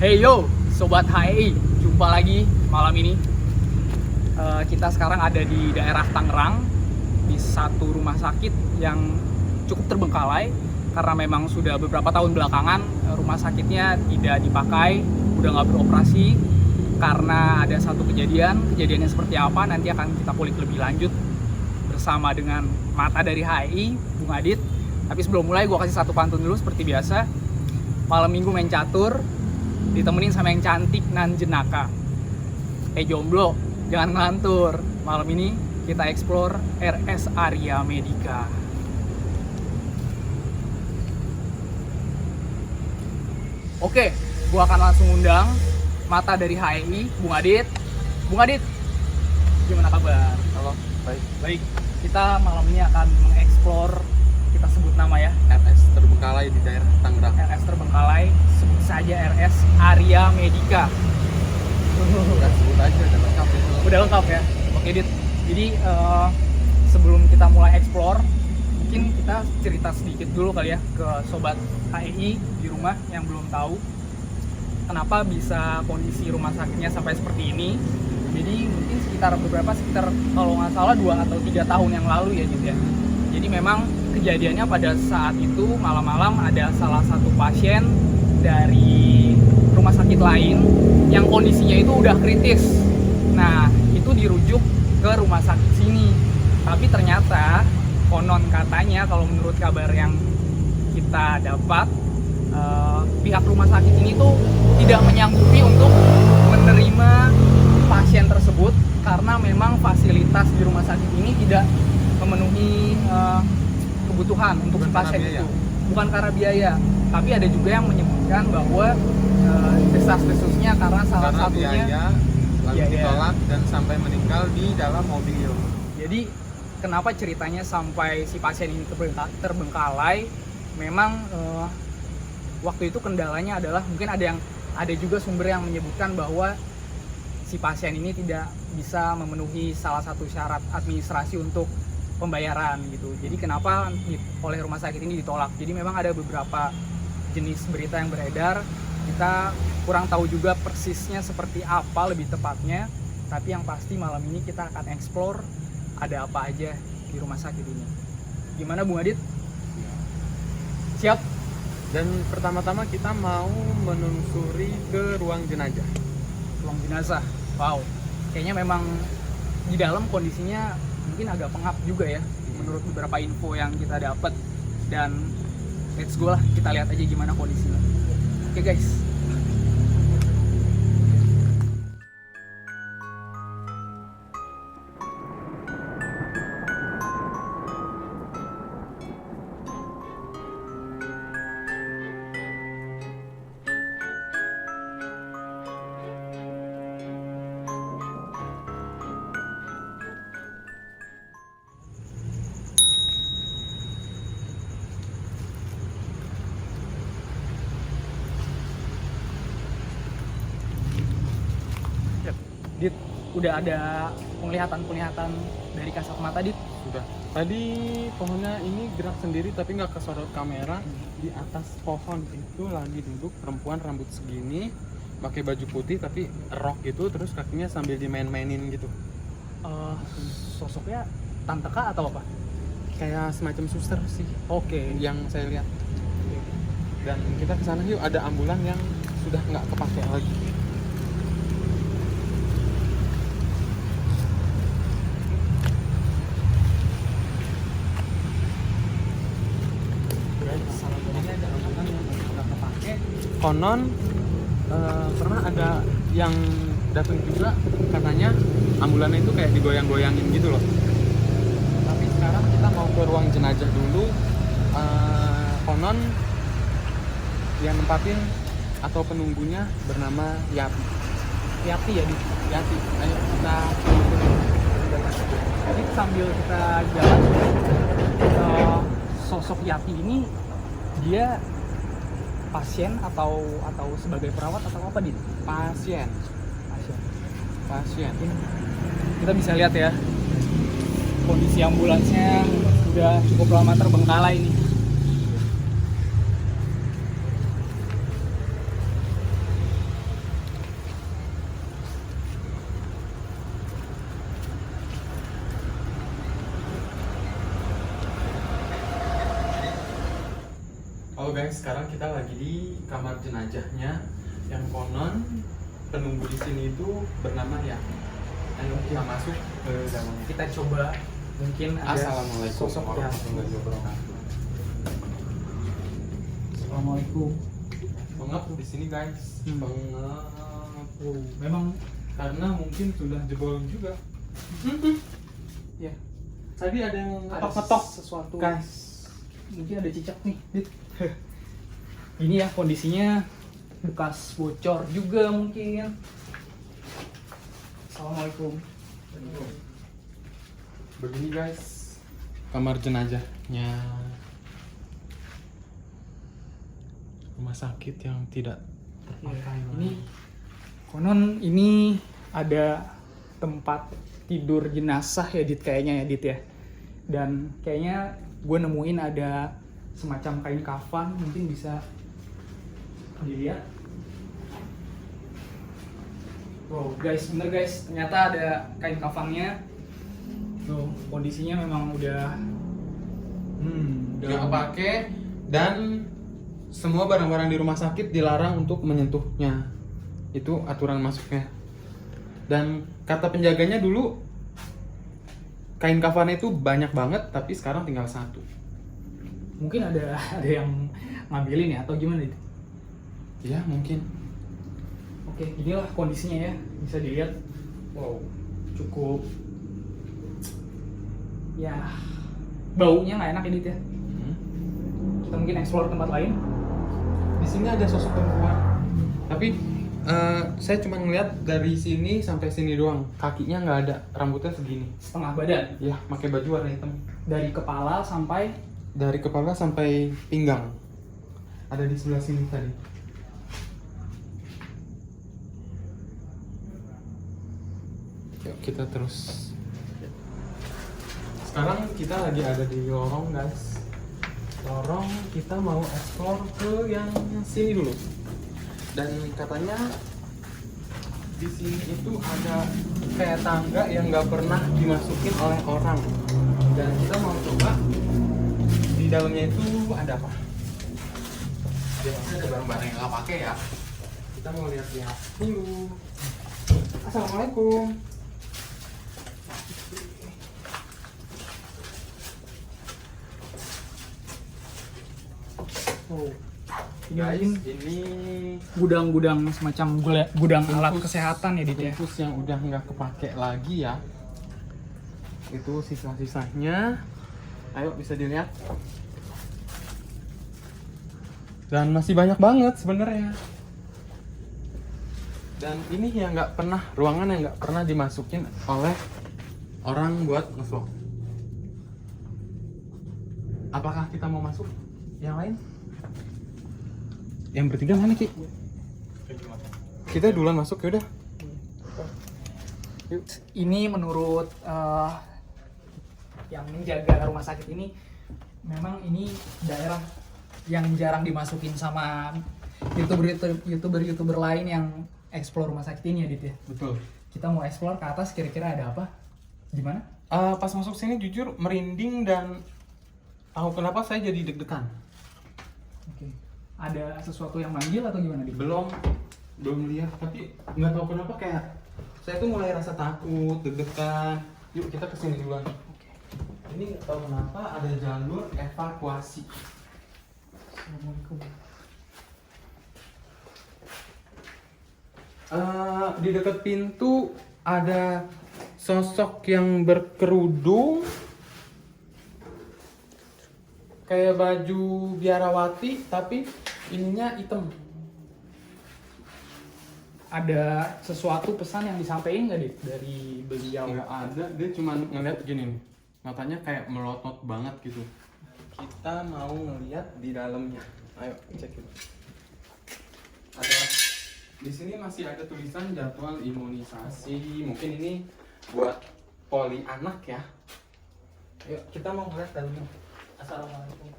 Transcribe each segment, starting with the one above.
Hey yo, Sobat HEI, jumpa lagi malam ini. Kita sekarang ada di daerah Tangerang, di satu rumah sakit yang cukup terbengkalai karena memang sudah beberapa tahun belakangan rumah sakitnya tidak dipakai, udah nggak beroperasi karena ada satu kejadiannya seperti apa nanti akan kita kulik lebih lanjut bersama dengan Mata dari HEI, Bung Adit. Tapi sebelum mulai gue kasih satu pantun dulu seperti biasa. Malam minggu main catur, ditemenin sama yang cantik nan jenaka. Jomblo, jangan ngelantur. Malam ini kita explore RS Area Medica. Oke, gua akan langsung undang Mata dari HEI, Bung Adit. Bung Adit, gimana kabar? Halo, baik. Baik, kita malam ini akan mengeksplor, kita sebut nama ya, RS terbengkalai di daerah Tangerang. RS terbengkalai, sebut saja RS Area Medica. Udah sebut aja, udah lengkap itu. Udah lengkap ya? Oke Dit, jadi sebelum kita mulai explore, mungkin kita cerita sedikit dulu kali ya ke Sobat HEI di rumah yang belum tahu kenapa bisa kondisi rumah sakitnya sampai seperti ini. Jadi mungkin sekitar kalau nggak salah 2 atau 3 tahun yang lalu ya Dit ya. Jadi memang kejadiannya pada saat itu malam-malam ada salah satu pasien dari rumah sakit lain yang kondisinya itu udah kritis. Nah, itu dirujuk ke rumah sakit sini. Tapi ternyata konon katanya kalau menurut kabar yang kita dapat, pihak rumah sakit ini tuh tidak menyanggupi untuk menerima pasien tersebut karena memang fasilitas di rumah sakit ini tidak memenuhi kebutuhan untuk si pasien itu. Bukan karena biaya, tapi ada juga yang menyebutkan bahwa desas-desusnya karena salah satunya biaya, lalu ditolak dan sampai meninggal di dalam mobil. Jadi kenapa ceritanya sampai si pasien ini terbengkalai? Memang waktu itu kendalanya adalah mungkin ada juga sumber yang menyebutkan bahwa si pasien ini tidak bisa memenuhi salah satu syarat administrasi untuk pembayaran gitu. Jadi kenapa oleh rumah sakit ini ditolak? Jadi memang ada beberapa jenis berita yang beredar. Kita kurang tahu juga persisnya seperti apa lebih tepatnya. Tapi yang pasti malam ini kita akan explore ada apa aja di rumah sakit ini. Gimana Bung Adit? Siap? Dan pertama-tama kita mau menelusuri ke ruang jenazah. Ruang jenazah. Wow. Kayaknya memang di dalam kondisinya mungkin agak pengap juga ya menurut beberapa info yang kita dapat, dan let's go lah, kita lihat aja gimana kondisinya. Oke guys. Dit, udah ada penglihatan dari kasat mata Dit? Sudah. Tadi pohonnya ini gerak sendiri tapi nggak kesorot kamera. Di atas pohon itu lagi duduk perempuan rambut segini, pakai baju putih tapi rok gitu, terus kakinya sambil dimain-mainin gitu. Sosoknya tante kah atau apa? Kayak semacam suster sih. Oke. Yang saya lihat. Dan kita kesana yuk, ada ambulan yang sudah nggak kepake lagi. Konon pernah ada yang datang juga, katanya ambulannya itu kayak digoyang-goyangin gitu loh. Tapi sekarang kita mau ke ruang jenazah dulu. Konon yang nempatin atau penunggunya bernama Yati. Yati ya Dit? Yati, ayo kita Jadi sambil kita jalan, sosok Yati ini dia pasien atau sebagai perawat atau apa Dit? Pasien. Kita bisa lihat ya kondisi ambulansnya sudah cukup lama terbengkalai ini. Halo guys, sekarang kita lagi di kamar jenazahnya yang konon penunggu di sini itu bernama ya. Ayo kita masuk ke dalamnya. Kita coba, mungkin ada Assalamualaikum sosok yang warahmatullahi wabarakatuh. Assalamualaikum. Pengap di sini guys. Pengap. Memang Karena mungkin sudah jebol juga. ya Tadi ada yang ada ngetok-ngetok sesuatu. guys. Mungkin ada cicak nih, Dit. Ini ya kondisinya bekas bocor juga mungkin. Assalamualaikum. Begini guys, kamar jenazahnya rumah sakit yang tidak terpakai. Ini konon ini ada tempat tidur jenazah ya, Dit, kayaknya ya, Dit ya. Dan kayaknya gue nemuin ada semacam kain kafan, mungkin bisa dilihat. Wow guys, bener guys, ternyata ada kain kafannya. Tuh, kondisinya memang udah Nggak kepake dan semua barang-barang di rumah sakit dilarang untuk menyentuhnya. Itu aturan masuknya. Dan kata penjaganya dulu kain kafannya itu banyak banget, tapi sekarang tinggal satu. mungkin ada yang ngambilin ya atau gimana itu. Ya mungkin. Oke, inilah kondisinya ya, bisa dilihat. Wow, cukup ya, baunya nggak enak ini ya. Kita mungkin explore tempat lain. Di sini ada sosok perempuan, tapi saya cuma ngeliat dari sini sampai sini doang. Kakinya nggak ada, rambutnya segini. Setengah badan, Ya, pakai baju warna hitam. dari kepala sampai Dari kepala sampai pinggang. Ada di sebelah sini tadi. Yuk kita terus. Sekarang kita lagi ada di lorong guys. Lorong kita mau explore ke yang sini dulu. Dan katanya di sini itu ada kayak tangga yang nggak pernah dimasukin oleh orang. Dan kita mau coba di dalamnya itu ada apa? Biasanya ada barang-barang yang nggak pakai ya. Kita mau lihat-lihat dulu. Assalamualaikum. oh, ini Guys, mungkin ini gudang-gudang semacam gudang alat Bungkus- kesehatan ya, Dit ya. bungkus yang udah nggak kepake lagi ya. Itu sisa-sisanya. Ayo bisa dilihat. Dan masih banyak banget sebenarnya. Dan ini yang nggak pernah, ruangan yang nggak pernah dimasukin oleh orang buat ngevlog. Apakah kita mau masuk yang lain? Yang bertiga mana Ki? Kita duluan masuk ya udah. Ini menurut yang menjaga rumah sakit ini, memang ini daerah yang jarang dimasukin sama youtuber lain yang explore rumah sakit ini ya, Dit ya. Betul. Kita mau explore ke atas, kira-kira ada apa? Gimana? Pas masuk sini jujur merinding dan tahu kenapa saya jadi deg-degan. Oke. Ada sesuatu yang manggil atau gimana, Dit? Belum lihat, tapi nggak tahu kenapa kayak saya tuh mulai rasa takut, deg-degan. Yuk kita kesini duluan. Ini nggak tahu kenapa ada jalur evakuasi. Assalamualaikum. Di dekat pintu ada sosok yang berkerudung kayak baju biarawati tapi ininya hitam. Ada sesuatu pesan yang disampaikan nggak, Dit, dari beliau? Nggak ada, dia cuma ngeliat gini nih, matanya kayak melotot banget gitu. Kita mau ngeliat di dalamnya. Ayo cek itu. Ada di sini masih ada tulisan jadwal imunisasi. Mungkin ini buat poli anak ya. Ayo kita mau ngeliat dalamnya. Assalamualaikum.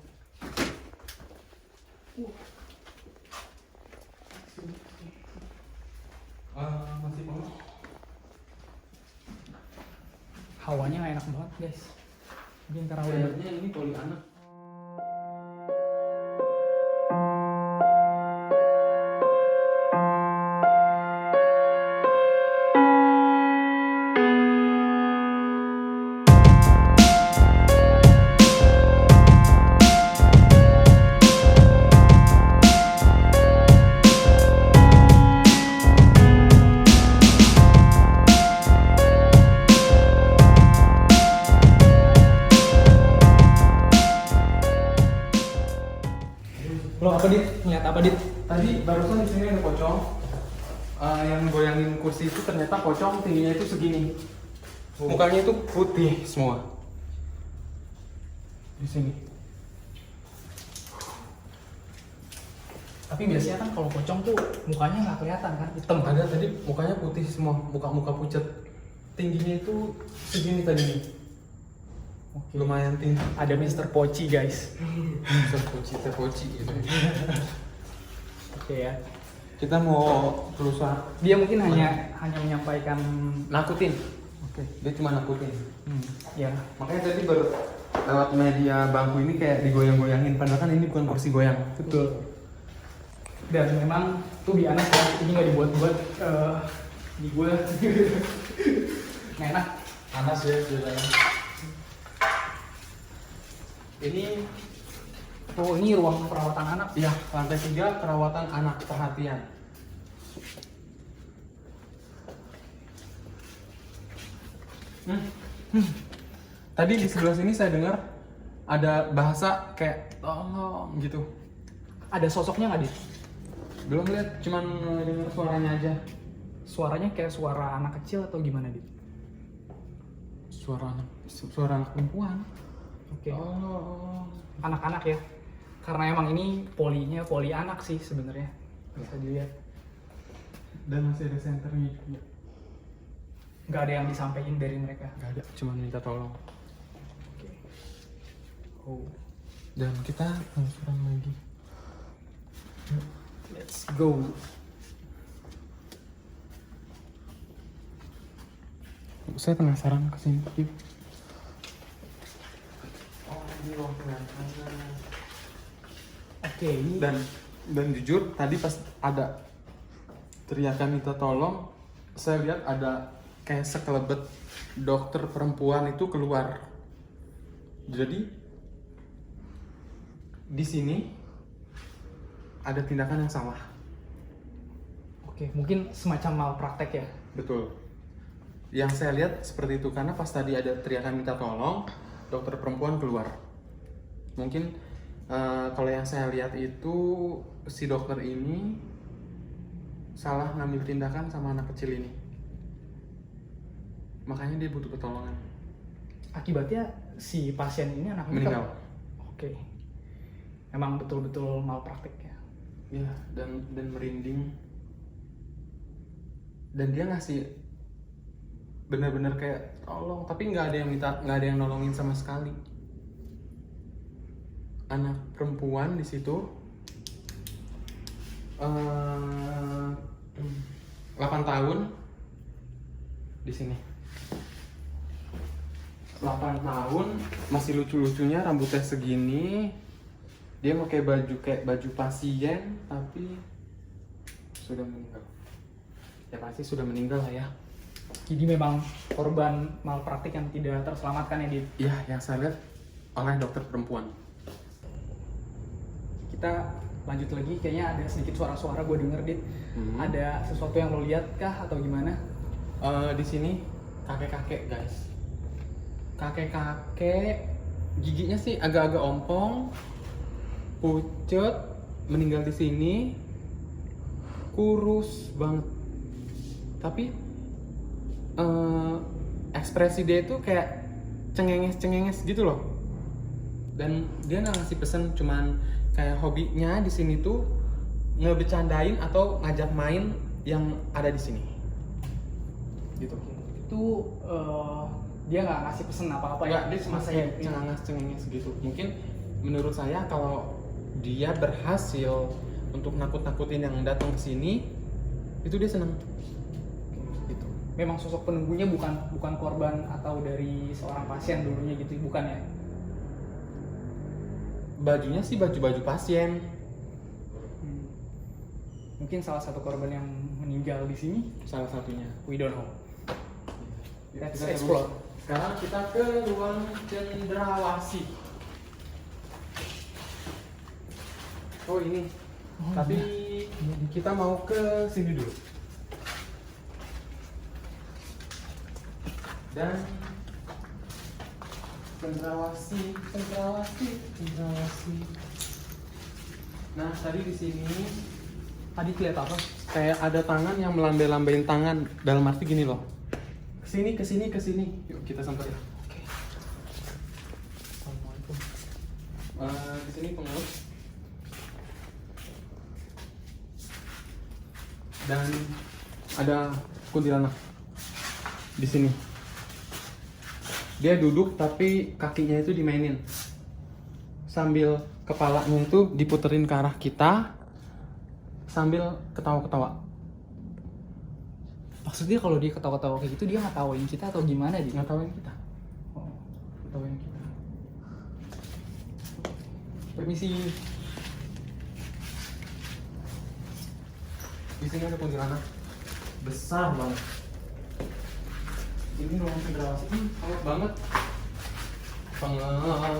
Masih penuh. Hawanya nggak enak banget, guys. Mungkin karena udah Kayaknya ini poli anak. Ada apa, Dit? Tadi barusan di sini ada pocong. Yang goyangin kursi itu ternyata pocong tingginya itu segini. Mukanya itu putih semua. Di sini. Tapi biasanya kan kalau pocong tuh mukanya nggak kelihatan kan, hitam kan? Ada tadi mukanya putih semua, muka-muka pucat. Tingginya itu segini tadi nih. Oke. Lumayan tinggi. Ada Mr. Poci, guys. Terpoci gitu. Oke ya. Kita mau berusaha Dia mungkin hanya menyampaikan. nakutin. Oke, dia cuma nakutin. Ya. Makanya tadi baru lewat media bangku ini kayak digoyang-goyangin, padahal kan ini bukan kursi goyang. Betul. Dan memang tuh di anak ya, ini nggak dibuat-buat di gue. Nggak enak. Panas ya ceritanya. Ini Oh, ini ruang perawatan anak. ya lantai 3 perawatan anak perhatian. Tadi di sebelah sini saya dengar ada bahasa kayak tolong gitu. Ada sosoknya nggak, Dit? Belum lihat, cuman dengar suaranya aja. Suaranya kayak suara anak kecil atau gimana, Dit? Suara anak perempuan. Oke. Oh. Anak-anak ya. Karena emang ini poli anak sih sebenarnya. Bisa dilihat. Dan masih ada senternya juga. Nggak ada yang disampaikan dari mereka. Gak ada, cuma minta tolong. Oke. Oh, Dan kita telusuran lagi. let's go. Saya penasaran kesini. Oh, ini ruang penanganan. Oke, ini Dan jujur tadi pas ada teriakan minta tolong, saya lihat ada kayak sekelebet dokter perempuan itu keluar. Jadi di sini ada tindakan yang salah. oke, mungkin semacam malpraktek ya. Betul. Yang saya lihat seperti itu karena pas tadi ada teriakan minta tolong, dokter perempuan keluar. Mungkin kalau yang saya lihat itu si dokter ini salah ngambil tindakan sama anak kecil ini. Makanya dia butuh pertolongan. Akibatnya si pasien ini anak Meninggal. Oke. Emang betul-betul malpraktek ya. Ya, dan merinding. Dan dia ngasih benar-benar kayak tolong, tapi nggak ada yang nolongin sama sekali. Anak perempuan di situ 8 tahun di sini. 8 tahun masih lucu-lucunya, rambutnya segini. Dia pakai baju pasien tapi sudah meninggal. Ya pasti sudah meninggal lah ya. Jadi memang korban malpraktik yang tidak terselamatkan ya, Dit. Iya, yang saya lihat oleh dokter perempuan. Kita lanjut lagi, kayaknya ada sedikit suara-suara gue denger, Dit. Ada sesuatu yang lo lihat kah atau gimana? Di sini kakek-kakek guys. Kakek-kakek giginya sih agak-agak ompong, pucet, meninggal di sini, kurus banget. Tapi ekspresi dia itu kayak cengenges gitu loh. Dan dia nggak ngasih pesan, cuman kayak hobinya di sini tuh ngebecandain atau ngajak main yang ada di sini. Gitu. Itu dia nggak ngasih pesen apa-apa ya? Dia cuma kayak cengenges gitu. Mungkin menurut saya kalau dia berhasil untuk nakut-nakutin yang datang ke sini, itu dia senang. Gitu. Memang sosok penunggunya bukan korban atau dari seorang pasien dulunya gitu, bukan ya? Bajunya sih baju pasien. Mungkin salah satu korban yang meninggal di sini. Salah satunya. We don't know. Let's Kita explore. Sekarang kita ke ruang cendrawasih. Oh ini. Tapi kita mau ke sini dulu. Dan cendrawasih. Nah tadi di sini Tadi lihat apa? kayak ada tangan yang melambai-lambain tangan, dalam arti gini loh. Kesini, kesini, kesini. Yuk kita samperin. Oke. Assalamualaikum. Kesini pengurus. Dan ada kuntilanak di sini. Dia duduk tapi kakinya itu dimainin, sambil kepalanya itu diputerin ke arah kita sambil ketawa-ketawa. Maksudnya kalau dia ketawa-ketawa kayak gitu dia ngetawain kita atau gimana dia? Ngetawain kita. Oh. Ngetawain kita. Permisi. Di sini ada kuntilanak besar banget. Ini ruang federasi, hangat banget. Pengap.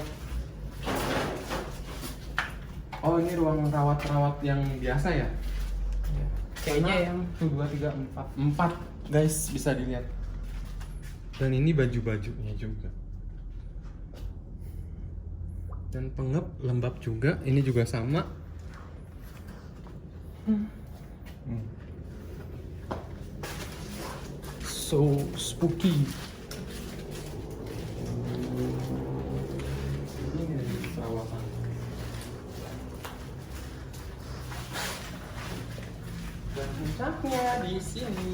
Oh ini ruang rawat-rawat yang biasa ya? Kayaknya yang 1, 2, 3, 4 guys, bisa dilihat. Dan ini baju-bajunya juga. Dan pengep lembab juga, ini juga sama. so spooky. Ini dari perawatan. Dan puncaknya di sini.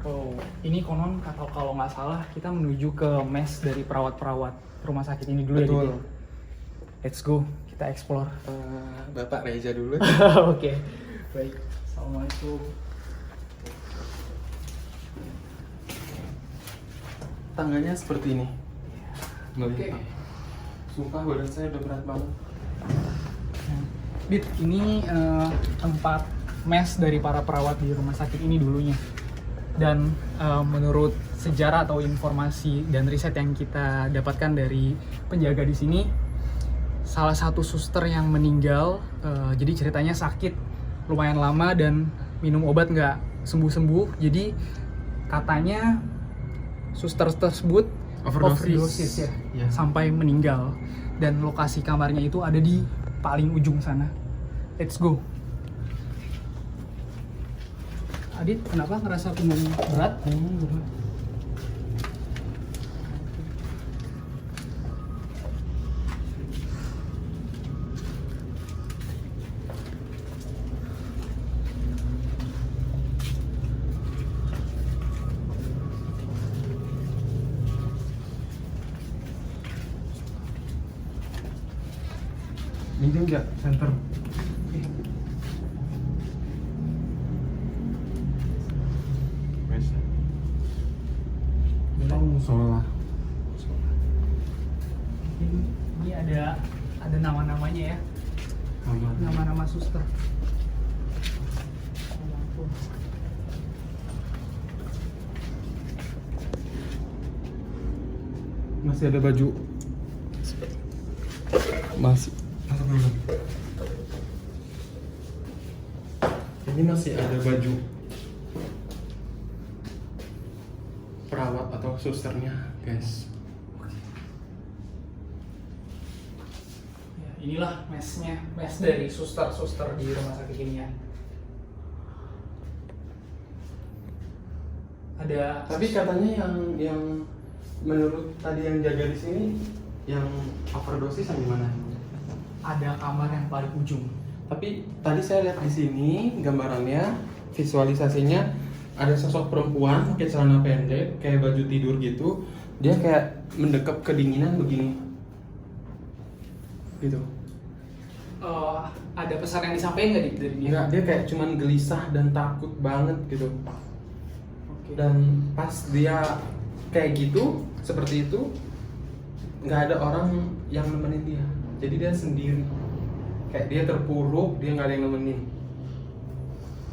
Oh, ini konon kalau nggak salah kita menuju ke mes dari perawat-perawat rumah sakit ini dulu. Betul. Ya. Gitu. Let's go, kita explore. Bapak Reza dulu. Oke, baik. Assalamualaikum. Tangganya seperti ini. Oke. Sumpah badan saya udah berat banget. Dit, ini tempat mes dari para perawat di rumah sakit ini dulunya. Dan menurut sejarah atau informasi dan riset yang kita dapatkan dari penjaga di sini, salah satu suster yang meninggal, jadi ceritanya sakit lumayan lama dan minum obat nggak sembuh-sembuh. Jadi katanya suster tersebut overdosis ya, Ya. sampai meninggal. Dan lokasi kamarnya itu ada di paling ujung sana. Let's go. Adit, kenapa ngerasa punggung berat? Berat. Minjem nggak center? Oh, musola. Ini ada nama-namanya ya, Kamar. nama-nama suster. Masih ada baju. Masih. Ini masih ada baju perawat atau susternya, guys. Ya, inilah mesnya, mes dari suster-suster di rumah sakit ini ya. Ada. Tapi katanya yang menurut tadi yang jaga di sini yang overdosis yang gimana? Ada kamar yang paling ujung. Tapi tadi saya lihat di sini gambarannya, visualisasinya ada sosok perempuan pakai celana pendek, kayak baju tidur gitu. Dia kayak mendekap kedinginan begini. Gitu. Ada pesan yang disampaikan nggak dari dia? Enggak, dia kayak cuman gelisah dan takut banget gitu. Oke. Dan pas dia kayak gitu, seperti itu, nggak ada orang yang nemenin dia. Jadi dia sendiri. Kayak dia terpuruk, dia nggak ada yang nemenin.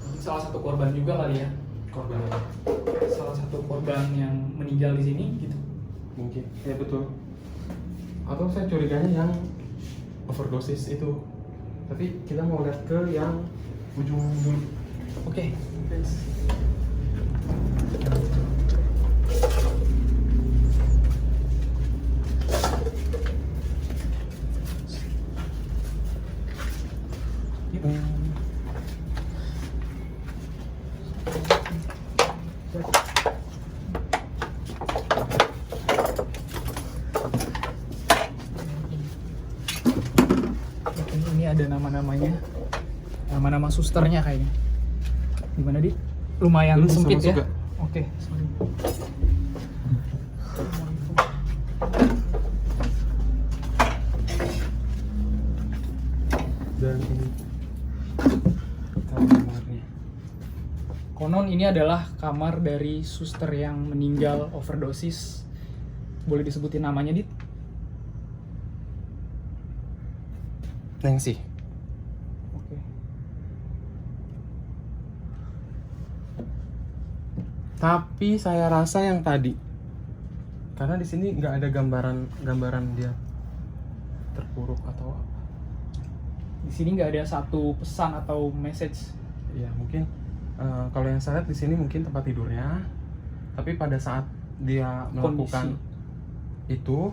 Mungkin salah satu korban juga kali ya. Korban. Salah satu korban yang meninggal di sini gitu. Mungkin. Ya betul. Atau saya curiganya yang overdosis itu. Tapi kita mau lihat ke yang ujung dulu. Oke. ada nama-namanya, nama-nama susternya kayaknya. Gimana Dit? Lumayan Lu bisa sempit masuk ya. gak? Oke, sorry. Dan ini kamarnya. Konon ini adalah kamar dari suster yang meninggal overdosis. Boleh disebutin namanya Dit? Nancy. Oke. Tapi saya rasa yang tadi, karena di sini nggak ada gambaran dia terpuruk atau apa. Di sini nggak ada satu pesan atau message. Ya mungkin kalau yang saya lihat di sini mungkin tempat tidurnya, tapi pada saat dia melakukan itu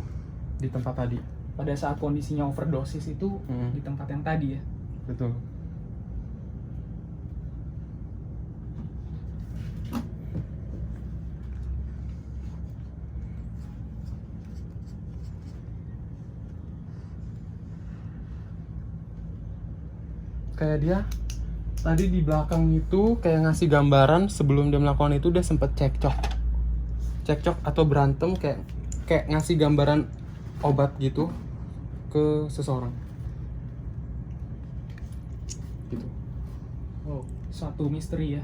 di tempat tadi. Pada saat kondisinya overdosis itu di tempat yang tadi ya. Betul. Kayak dia tadi di belakang itu kayak ngasih gambaran sebelum dia melakukan itu dia sempet cekcok atau berantem, kayak ngasih gambaran obat gitu ke seseorang gitu. Oh, suatu misteri ya.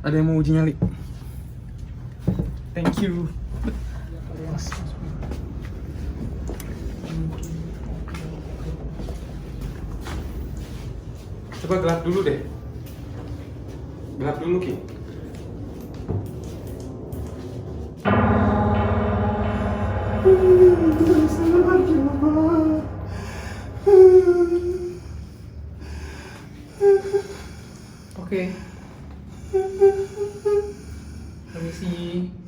Ada yang mau uji nyali? Thank you. Coba gelap dulu deh. Gelap dulu Ki. Oke. Permisi,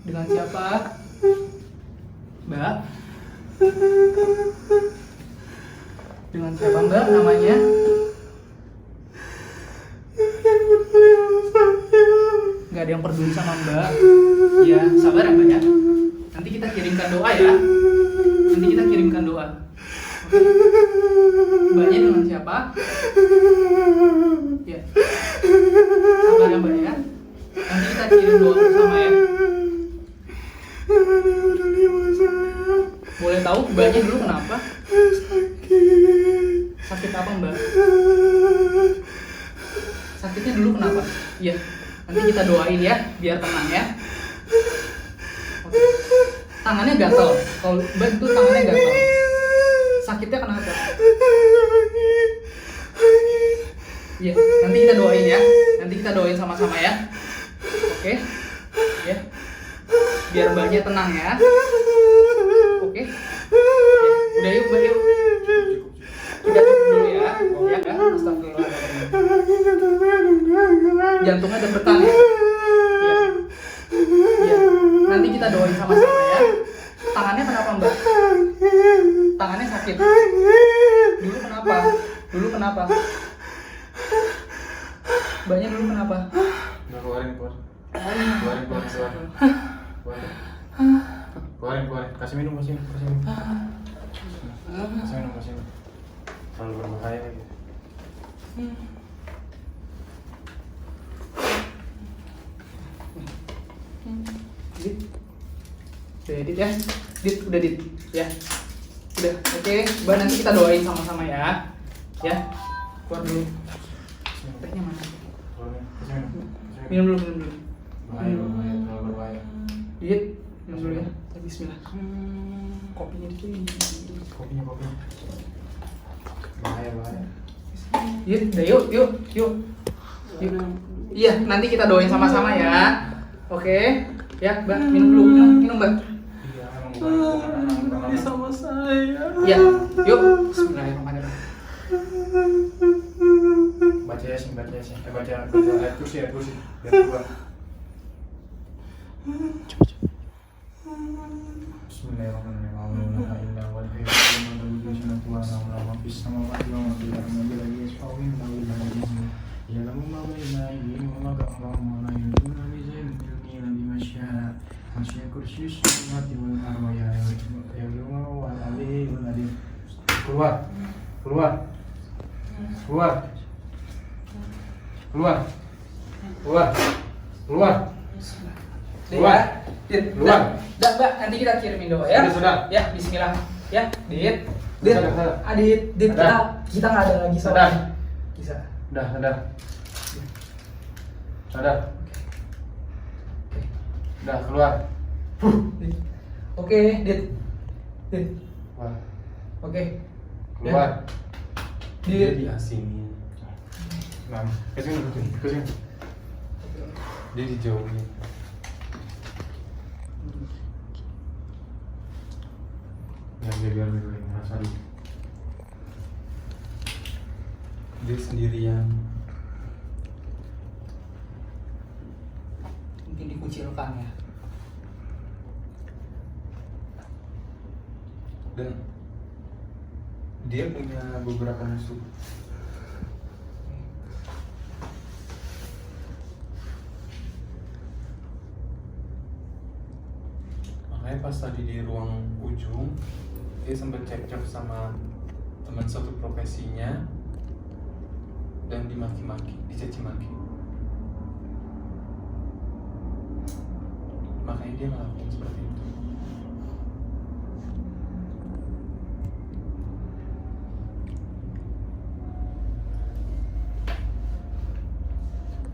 dengan siapa? Mbak? Dengan siapa Mbak namanya? Nggak ada yang peduli sama Mbak. Ya, sabar ya Mbak ya. Nanti kita kirimkan doa ya. Nanti kita kirimkan doa. Oke. Mbaknya dengan siapa? Ya. Sabar ya Mbak ya. Nanti kita kirim doa bersama ya. Boleh tahu Mbaknya dulu kenapa? Sakit apa Mbak? Sakitnya dulu kenapa? Iya. Nanti kita doain ya, biar tenang ya. Oke. Tangannya gatal. Kalau Mbak itu tangannya gatal. Sakitnya kenapa? Iya, nanti kita doain ya. Nanti kita doain sama-sama ya. Oke? Ya. Biar Mbaknya tenang ya. Oke? Ya. Udah yuk, Mbak yuk. Udah cukup dulu ya. Ya kan? Astagfirullahaladzim. Jantungnya debetan ya. Iya. Iya. Nanti kita doain sama-sama ya. Tangannya kenapa Mbak? Tangannya sakit. Dulu kenapa? Dulu kenapa? Mbaknya dulu kenapa? Udah keluarin. Keluarin. Kasih minum. Kasih minum. Terlalu berbahaya gitu. Dit ya, udah Dit ya, udah oke. Mbak nanti kita doain sama-sama ya, ya. Keluar dulu. Tehnya mana? Minum dulu. Berbahaya. Dit, minum dulu ya. Bismillah. Kopinya di sini. Kopinya. Bahaya. Udah yuk. Iya, nanti kita doain sama-sama ya. Oke. Ya, Mbak, minum dulu, minum Mbak. Iya, sama saya. Ya, yuk. Bismillahirrahmanirrahim. Baca Yasin. Baca ayat kursi. Biar keluar. Bismillahirrahmanirrahim. kursius mati ya keluar keluar keluar keluar keluar keluar keluar keluar. Mbak, nanti kita kirimin doa ya. Sudah. Ya, bismillah. Ya, Dit. Dit. Sudah. Adit, Dit, kita nggak ada lagi Sudah. Bisa. Sadar. Udah keluar. Oke, Dit. Dit. Keluar. Oke. Keluar. Dia Dit. diasingin, Nah, kesini. dia dijauhin. Ya biar ngerasa dulu. Dia sendirian. Mungkin dikucilkan ya. Dan dia punya beberapa musuh. Makanya pas tadi di ruang ujung, dia sempat cekcok sama teman satu profesinya dan dimaki-maki, dicaci maki. Makanya dia ngelakuin seperti itu.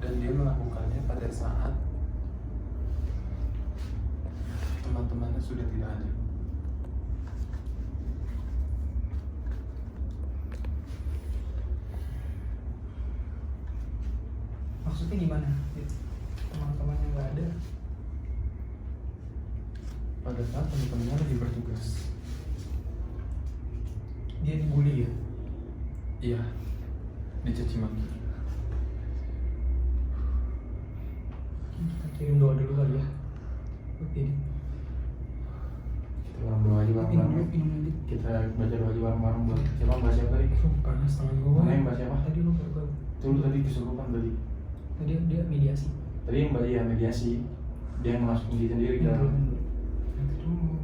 Dan dia melakukannya pada saat teman-temannya sudah tidak ada. Maksudnya gimana? Dit? Teman-teman yang nggak ada. Pada saat teman-temannya lagi bertugas. Dia dibully ya. Iya, dicaci maki. Kita kirim doa dulu kali ya. Oke. Kita bareng doa aja bareng-bareng. Minum. Kita baca doa aja bareng-bareng buat siapa bahas siapa tadi? Panas tangan gua. Mana yang bahas siapa? Tadi lu baru. Dulu tadi kesurupan tadi. Tadi dia mediasi. Tadi yang Mbak Ia mediasi. Dia yang masukin diri sendiri ke dalam. Nanti dulu.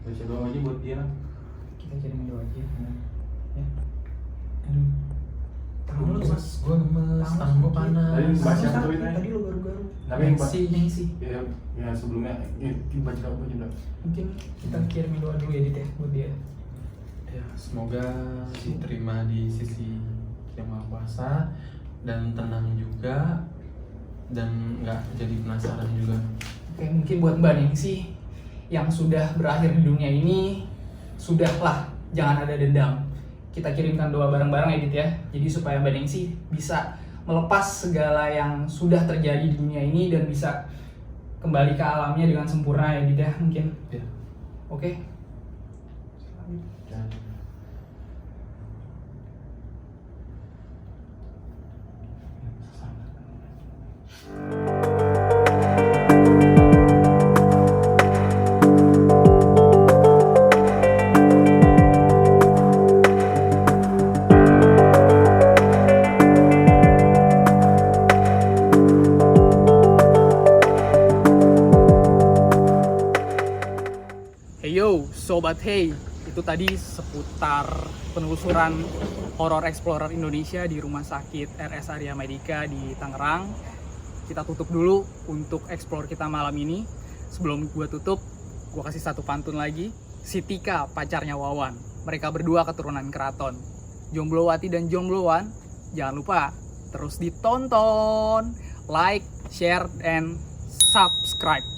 Baca doa aja buat dia lah. Kita kirim doa aja. Ya. Aduh. Tangan lu mas. Gua lemes, tangan gua panas. Tadi bahas siapa tuh, Tadi Nay? tadi lu baru-baru. Tapi yang Mbak Nancy. ya sebelumnya baca doa aja udah. Mungkin kita kirim doa dulu ya Dit ya buat dia. Ya, semoga diterima di sisi Yang Maha Kuasa dan tenang juga dan nggak jadi penasaran juga. Oke, mungkin buat Mbak Ningsi yang sudah berakhir di dunia ini, sudahlah, jangan ada dendam. Kita kirimkan doa bareng-bareng ya Dit ya. Jadi supaya Mbak Ningsi bisa melepas segala yang sudah terjadi di dunia ini dan bisa kembali ke alamnya dengan sempurna ya Dit ya mungkin. Ya. Oke. Hey yo, Sobat Hey, itu tadi seputar penelusuran Horror Explorer Indonesia di Rumah Sakit RS Arya Medica di Tangerang. Kita tutup dulu untuk explore kita malam ini. Sebelum gua tutup, gua kasih satu pantun lagi. Si Tika, pacarnya Wawan. Mereka berdua keturunan keraton. Jomblowati dan Jomblowan, jangan lupa terus ditonton, like, share, and subscribe.